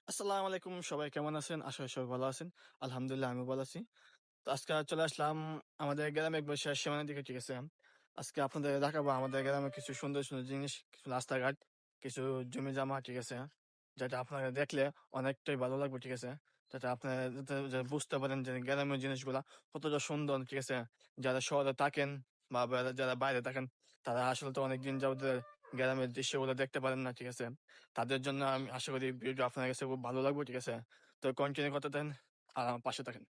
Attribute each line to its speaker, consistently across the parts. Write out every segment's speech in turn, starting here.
Speaker 1: আসসালামু আলাইকুম। সবাই কেমন আছেন? আশা করি সবাই ভালো আছেন। আলহামদুলিল্লাহ আমিও ভালো আছি। তো আজকে চলে আসলাম আমাদের গ্রামে একবার শেষ সীমানার দিকে, ঠিক আছে? আজকে আপনাদের দেখাবো আমাদের গ্রামে কিছু সুন্দর, সুন্দর জিনিস, কিছু রাস্তাঘাট, কিছু জমি জামা, ঠিক আছে? যেটা আপনারা দেখলে অনেকটাই ভালো লাগবে, ঠিক আছে? যাতে আপনারা যাতে বুঝতে পারেন যে গ্রামের জিনিসগুলা কতটা সুন্দর, ঠিক আছে? যারা শহরে থাকেন বা যারা বাইরে থাকেন তারা আসলে তো অনেকদিন যাবত গ্রামের দৃশ্যগুলো দেখতে পারেন না, ঠিক আছে? তাদের জন্য আমি আশা করি ভিডিওটা আপনার কাছে খুব ভালো লাগবে, ঠিক আছে? তো কন্টিনিউ করতে থাকেন আর আমার পাশে থাকেন।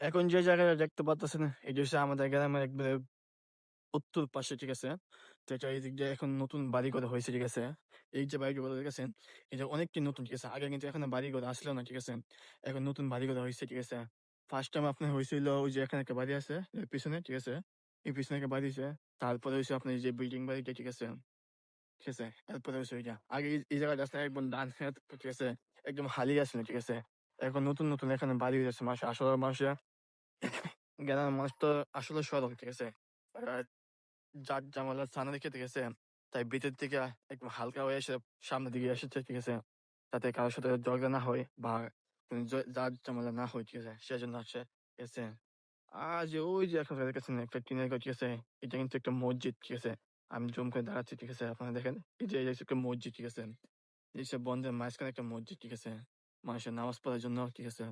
Speaker 1: এখন যে জায়গাটা দেখতে পারতেছেন এটা হচ্ছে আমাদের গ্রামের একবারে উত্তর পাশে, ঠিক আছে? তো এটা এই দিক দিয়ে এখন নতুন বাড়ি করা হয়েছে, ঠিক আছে? এই যে বাড়িগুলো দেখেছেন এটা অনেকটাই নতুন, ঠিক আছে? আগে কিন্তু এখানে বাড়ি ঘর আসলো না, ঠিক আছে? এখন নতুন বাড়ি করা হয়েছে, ঠিক আছে? ফার্স্ট টাইম আপনার হয়েছিল ওই যে এখানে একটা বাড়ি আছে এর পিছনে, ঠিক আছে? এই পিছনে একটা বাড়ি আছে। তারপরে হচ্ছে আপনার এই যে বিল্ডিং বাড়িটা, ঠিক আছে? ঠিক আছে? এরপরে হচ্ছে ওইটা। আগে এই জায়গাটা আসলে একদম ডান হাত, ঠিক আছে? একদম খালি আছিল, ঠিক আছে? এখন নতুন, নতুন এখানে বাড়ি হইছে। আসলে মানুষরা গ্রামের মানুষ তো আসলে সরল, ঠিক আছে? তারা জাত জামালা ছানা দেখে, ঠিক আছে? তাই ভিতর থেকে একদম হালকা হয়ে এসে সামনের দিকে এসেছে, ঠিক আছে? যাতে কারোর সাথে ঝগড়া না হয় বা কোনো জাত জামালা না হয়, ঠিক আছে? সেজন্য আসছে, ঠিক আছে? আর যে ওই যে এখন দেখেছেন একটা টিনের ঘর, ঠিক আছে? এটা কিন্তু একটা মসজিদ, ঠিক আছে? আমি জুম করে দাঁড়াচ্ছি, ঠিক আছে? আপনারা দেখেন এই যে এটা হচ্ছে একটা মসজিদ, ঠিক আছে? এইসব বন্ধের মাঝখানে একটা মসজিদ, ঠিক আছে? মানুষের নামাজ পড়ার জন্য, ঠিক আছে?